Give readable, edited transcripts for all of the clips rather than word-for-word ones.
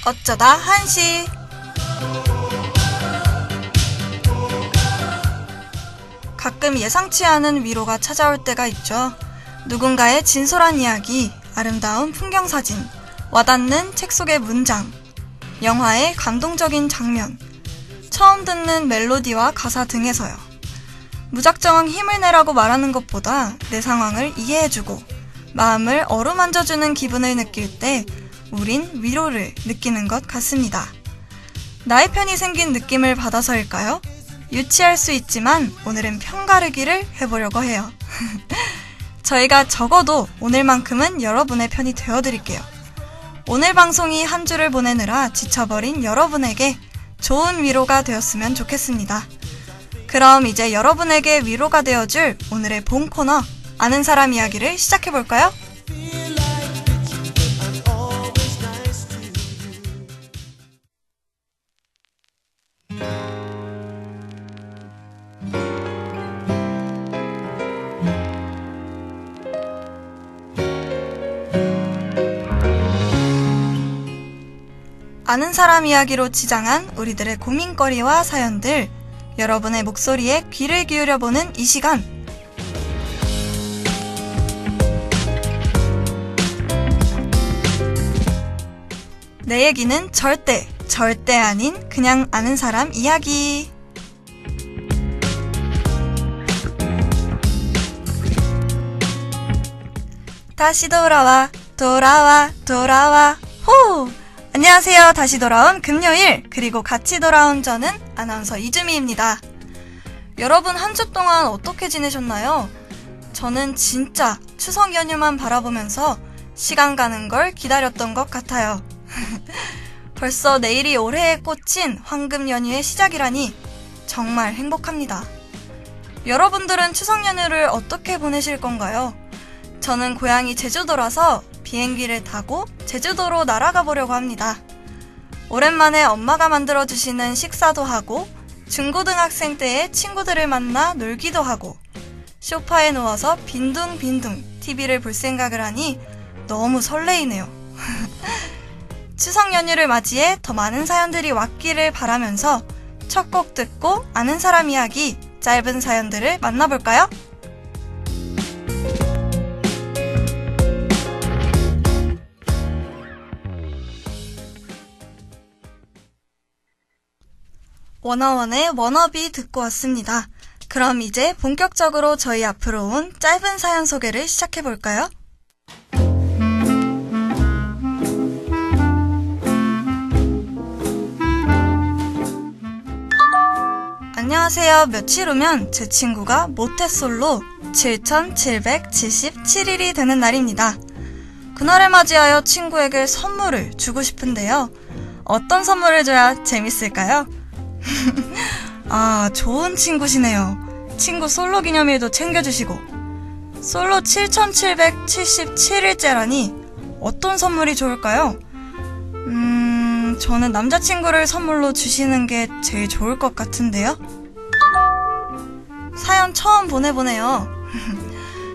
어쩌다 한시. 가끔 예상치 않은 위로가 찾아올 때가 있죠. 누군가의 진솔한 이야기, 아름다운 풍경사진, 와닿는 책 속의 문장, 영화의 감동적인 장면, 처음 듣는 멜로디와 가사 등에서요. 무작정 힘을 내라고 말하는 것보다 내 상황을 이해해주고 마음을 어루만져주는 기분을 느낄 때 우린 위로를 느끼는 것 같습니다. 나의 편이 생긴 느낌을 받아서일까요? 유치할 수 있지만 오늘은 편가르기를 해보려고 해요. 저희가 적어도 오늘만큼은 여러분의 편이 되어드릴게요. 오늘 방송이 한 주를 보내느라 지쳐버린 여러분에게 좋은 위로가 되었으면 좋겠습니다. 그럼 이제 여러분에게 위로가 되어줄 오늘의 본 코너 아는 사람 이야기를 시작해볼까요? 아는 사람 이야기로 지장한 우리들의 고민거리와 사연들, 여러분의 목소리에 귀를 기울여보는 이 시간. 내 얘기는 절대 아닌 그냥 아는 사람 이야기. 다시 돌아와 호! 안녕하세요. 다시 돌아온 금요일, 그리고 같이 돌아온 저는 아나운서 이주미입니다. 여러분 한 주 동안 어떻게 지내셨나요? 저는 진짜 추석 연휴만 바라보면서 시간 가는 걸 기다렸던 것 같아요. 벌써 내일이 올해에 꽂힌 황금 연휴의 시작이라니 정말 행복합니다. 여러분들은 추석 연휴를 어떻게 보내실 건가요? 저는 고향이 제주도라서 비행기를 타고 제주도로 날아가 보려고 합니다. 오랜만에 엄마가 만들어주시는 식사도 하고 중고등학생 때의 친구들을 만나 놀기도 하고 소파에 누워서 빈둥빈둥 TV를 볼 생각을 하니 너무 설레이네요. 추석 연휴를 맞이해 더 많은 사연들이 왔기를 바라면서 첫 곡 듣고 아는 사람 이야기 짧은 사연들을 만나볼까요? 워너원의 워너비 듣고 왔습니다. 그럼 이제 본격적으로 저희 앞으로 온 짧은 사연 소개를 시작해볼까요? 안녕하세요. 며칠 후면 제 친구가 모태솔로 7,777일이 되는 날입니다. 그날을 맞이하여 친구에게 선물을 주고 싶은데요. 어떤 선물을 줘야 재밌을까요? 아, 좋은 친구시네요. 친구 솔로 기념일도 챙겨주시고. 솔로 7,777일째라니 어떤 선물이 좋을까요? 저는 남자친구를 선물로 주시는 게 제일 좋을 것 같은데요. 사연 처음 보내보네요.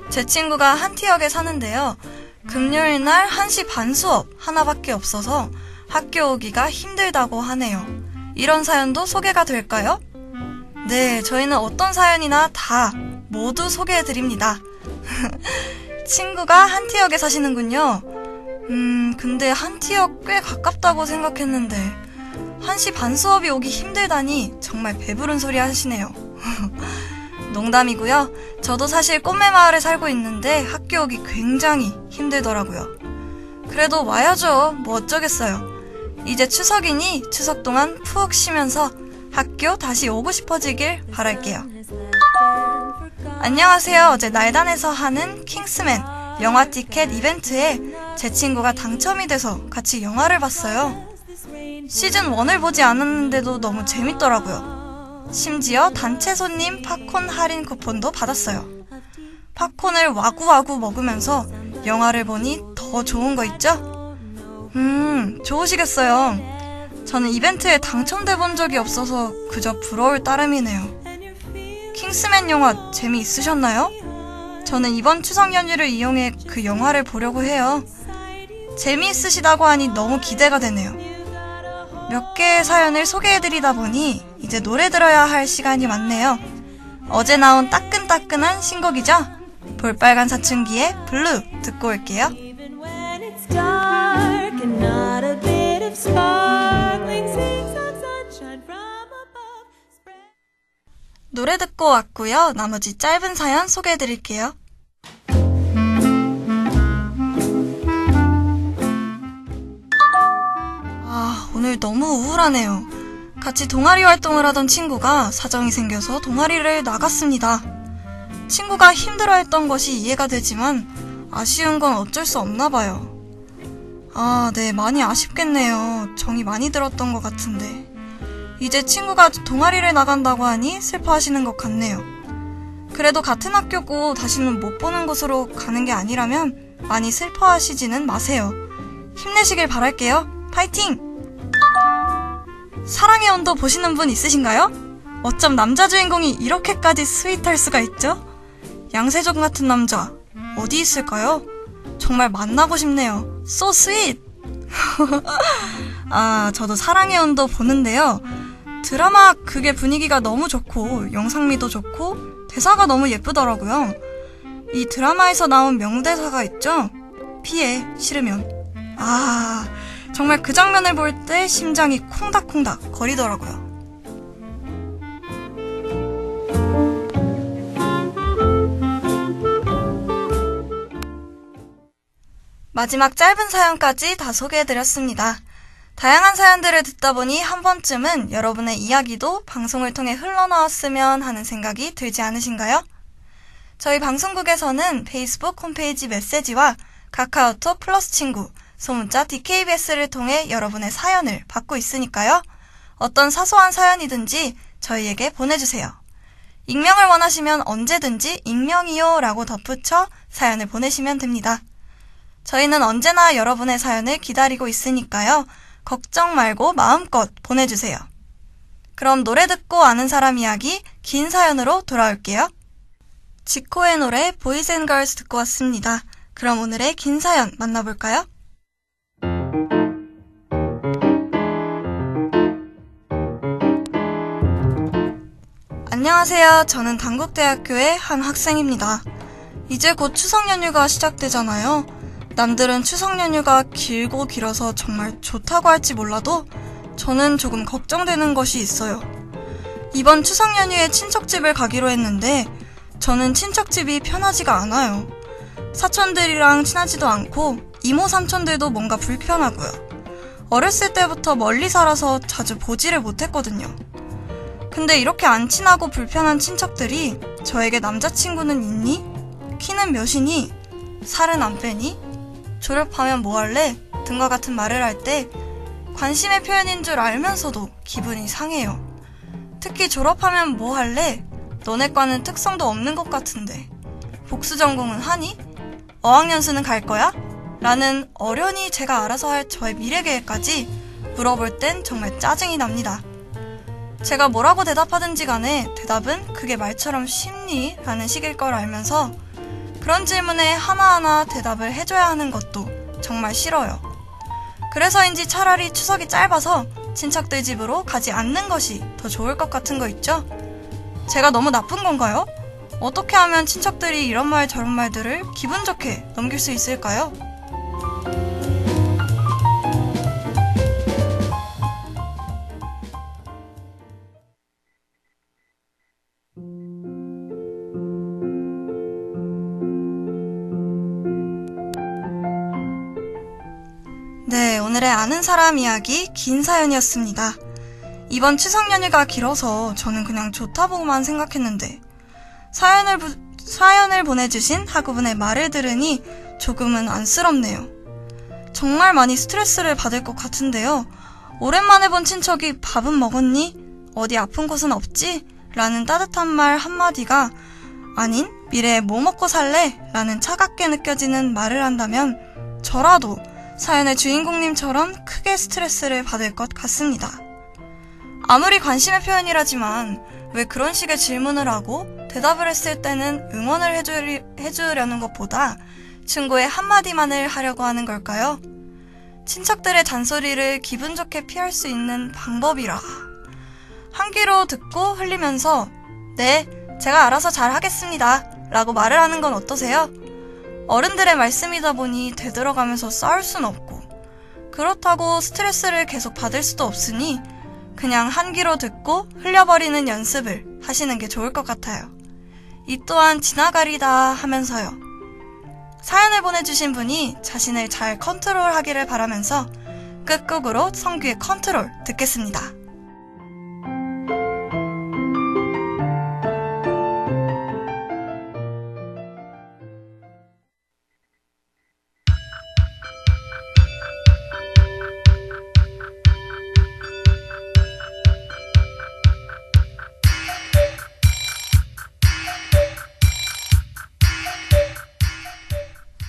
제 친구가 한티역에 사는데요. 금요일 날 1시 반 수업 하나밖에 없어서 학교 오기가 힘들다고 하네요. 이런 사연도 소개가 될까요? 네, 저희는 어떤 사연이나 다 모두 소개해드립니다. 친구가 한티역에 사시는군요. 근데 한티역 꽤 가깝다고 생각했는데 1시 반 수업이 오기 힘들다니 정말 배부른 소리 하시네요. 농담이고요. 저도 사실 꽃매마을에 살고 있는데 학교 오기 굉장히 힘들더라고요. 그래도 와야죠. 뭐 어쩌겠어요. 이제 추석이니 추석 동안 푹 쉬면서 학교 다시 오고 싶어지길 바랄게요. 안녕하세요. 어제 날단에서 하는 킹스맨 영화 티켓 이벤트에 제 친구가 당첨이 돼서 같이 영화를 봤어요. 시즌 1을 보지 않았는데도 너무 재밌더라고요. 심지어 단체 손님 팝콘 할인 쿠폰도 받았어요. 팝콘을 와구와구 먹으면서 영화를 보니 더 좋은 거 있죠? 좋으시겠어요. 저는 이벤트에 당첨돼 본 적이 없어서 그저 부러울 따름이네요. 킹스맨 영화 재미있으셨나요? 저는 이번 추석 연휴를 이용해 그 영화를 보려고 해요. 재미있으시다고 하니 너무 기대가 되네요. 몇 개의 사연을 소개해드리다 보니 이제 노래 들어야 할 시간이 왔네요. 어제 나온 따끈따끈한 신곡이죠? 볼빨간 사춘기의 블루 듣고 올게요. 노래 듣고 왔고요. 나머지 짧은 사연 소개해드릴게요. 오늘 너무 우울하네요. 같이 동아리 활동을 하던 친구가 사정이 생겨서 동아리를 나갔습니다. 친구가 힘들어했던 것이 이해가 되지만 아쉬운 건 어쩔 수 없나 봐요. 네, 많이 아쉽겠네요. 정이 많이 들었던 것 같은데. 이제 친구가 동아리를 나간다고 하니 슬퍼하시는 것 같네요. 그래도 같은 학교고 다시는 못 보는 곳으로 가는 게 아니라면 많이 슬퍼하시지는 마세요. 힘내시길 바랄게요. 파이팅! 사랑의 온도 보시는 분 있으신가요? 어쩜 남자 주인공이 이렇게까지 스윗할 수가 있죠? 양세종 같은 남자 어디 있을까요? 정말 만나고 싶네요. So sweet! 저도 사랑의 온도 보는데요. 드라마 그게 분위기가 너무 좋고 영상미도 좋고 대사가 너무 예쁘더라고요. 이 드라마에서 나온 명대사가 있죠? 피해 싫으면. 정말 그 장면을 볼 때 심장이 콩닥콩닥 거리더라고요. 마지막 짧은 사연까지 다 소개해드렸습니다. 다양한 사연들을 듣다 보니 한 번쯤은 여러분의 이야기도 방송을 통해 흘러나왔으면 하는 생각이 들지 않으신가요? 저희 방송국에서는 페이스북 홈페이지 메시지와 카카오톡 플러스 친구, 소문자 DKBS를 통해 여러분의 사연을 받고 있으니까요. 어떤 사소한 사연이든지 저희에게 보내주세요. 익명을 원하시면 언제든지 익명이요 라고 덧붙여 사연을 보내시면 됩니다. 저희는 언제나 여러분의 사연을 기다리고 있으니까요. 걱정 말고 마음껏 보내주세요. 그럼 노래 듣고 아는 사람 이야기 긴 사연으로 돌아올게요. 지코의 노래 보이즈 앤 걸스 듣고 왔습니다. 그럼 오늘의 긴 사연 만나볼까요? 안녕하세요. 저는 단국대학교의 한 학생입니다. 이제 곧 추석 연휴가 시작되잖아요. 남들은 추석 연휴가 길고 길어서 정말 좋다고 할지 몰라도 저는 조금 걱정되는 것이 있어요. 이번 추석 연휴에 친척집을 가기로 했는데 저는 친척집이 편하지가 않아요. 사촌들이랑 친하지도 않고 이모 삼촌들도 뭔가 불편하고요. 어렸을 때부터 멀리 살아서 자주 보지를 못했거든요. 근데 이렇게 안 친하고 불편한 친척들이 저에게 남자친구는 있니? 키는 몇이니? 살은 안 빼니? 졸업하면 뭐 할래? 등과 같은 말을 할 때 관심의 표현인 줄 알면서도 기분이 상해요. 특히 졸업하면 뭐 할래? 너네과는 특성도 없는 것 같은데. 복수 전공은 하니? 어학연수는 갈 거야? 라는 어련히 제가 알아서 할 저의 미래 계획까지 물어볼 땐 정말 짜증이 납니다. 제가 뭐라고 대답하든지 간에 대답은 그게 말처럼 쉽니? 라는 식일 걸 알면서 그런 질문에 하나하나 대답을 해줘야 하는 것도 정말 싫어요. 그래서인지 차라리 추석이 짧아서 친척들 집으로 가지 않는 것이 더 좋을 것 같은 거 있죠? 제가 너무 나쁜 건가요? 어떻게 하면 친척들이 이런 말 저런 말들을 기분 좋게 넘길 수 있을까요? 네, 오늘의 아는 사람 이야기 긴 사연이었습니다. 이번 추석 연휴가 길어서 저는 그냥 좋다 보고만 생각했는데 사연을 보내주신 학우분의 말을 들으니 조금은 안쓰럽네요. 정말 많이 스트레스를 받을 것 같은데요. 오랜만에 본 친척이 밥은 먹었니? 어디 아픈 곳은 없지? 라는 따뜻한 말 한마디가 아닌 미래에 뭐 먹고 살래? 라는 차갑게 느껴지는 말을 한다면 저라도 사연의 주인공님처럼 크게 스트레스를 받을 것 같습니다. 아무리 관심의 표현이라지만 왜 그런 식의 질문을 하고 대답을 했을 때는 응원을 해주려는 것보다 충고의 한마디만을 하려고 하는 걸까요? 친척들의 잔소리를 기분 좋게 피할 수 있는 방법이라. 한 귀로 듣고 흘리면서 네, 제가 알아서 잘 하겠습니다 라고 말을 하는 건 어떠세요? 어른들의 말씀이다 보니 되돌아가면서 싸울 순 없고, 그렇다고 스트레스를 계속 받을 수도 없으니 그냥 한 귀로 듣고 흘려버리는 연습을 하시는 게 좋을 것 같아요. 이 또한 지나가리다 하면서요. 사연을 보내주신 분이 자신을 잘 컨트롤하기를 바라면서 끝곡으로 성규의 컨트롤 듣겠습니다.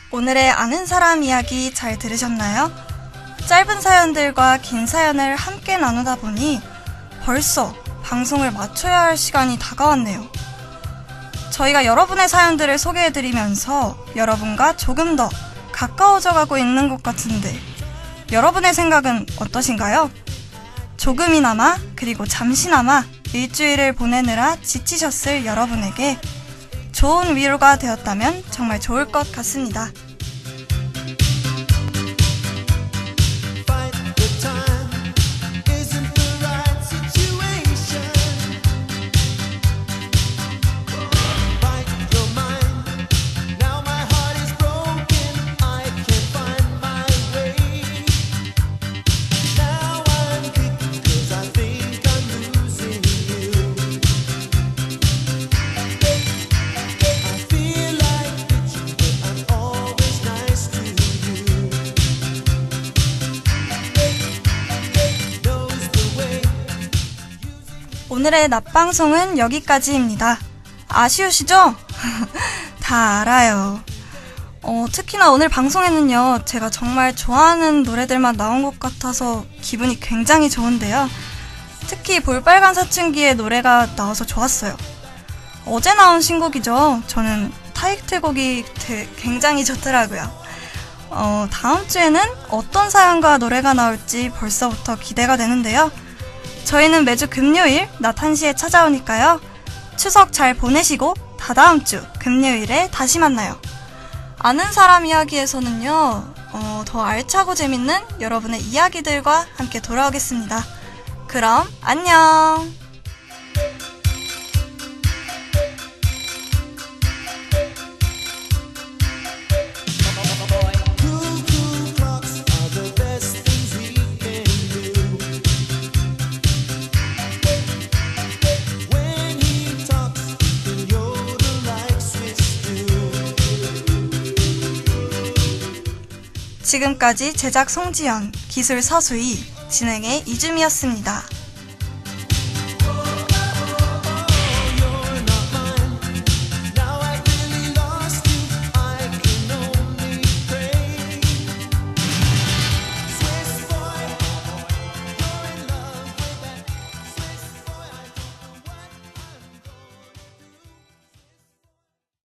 오늘의 아는 사람 이야기 잘 들으셨나요? 짧은 사연들과 긴 사연을 함께 나누다 보니 벌써 방송을 마쳐야 할 시간이 다가왔네요. 저희가 여러분의 사연들을 소개해드리면서 여러분과 조금 더 가까워져 가고 있는 것 같은데 여러분의 생각은 어떠신가요? 조금이나마 그리고 잠시나마 일주일을 보내느라 지치셨을 여러분에게 좋은 위로가 되었다면 정말 좋을 것 같습니다. 오늘의 낮방송은 여기까지입니다. 아쉬우시죠? 다 알아요. 특히나 오늘 방송에는요, 제가 정말 좋아하는 노래들만 나온 것 같아서 기분이 굉장히 좋은데요. 특히 볼빨간 사춘기의 노래가 나와서 좋았어요. 어제 나온 신곡이죠. 저는 타이틀곡이 굉장히 좋더라고요. 다음 주에는 어떤 사연과 노래가 나올지 벌써부터 기대가 되는데요. 저희는 매주 금요일 낮 1시에 찾아오니까요. 추석 잘 보내시고 다다음 주 금요일에 다시 만나요. 아는 사람 이야기에서는요, 더 알차고 재밌는 여러분의 이야기들과 함께 돌아오겠습니다. 그럼 안녕! 지금까지 제작 송지연, 기술 서수희, 진행의 이주미였습니다.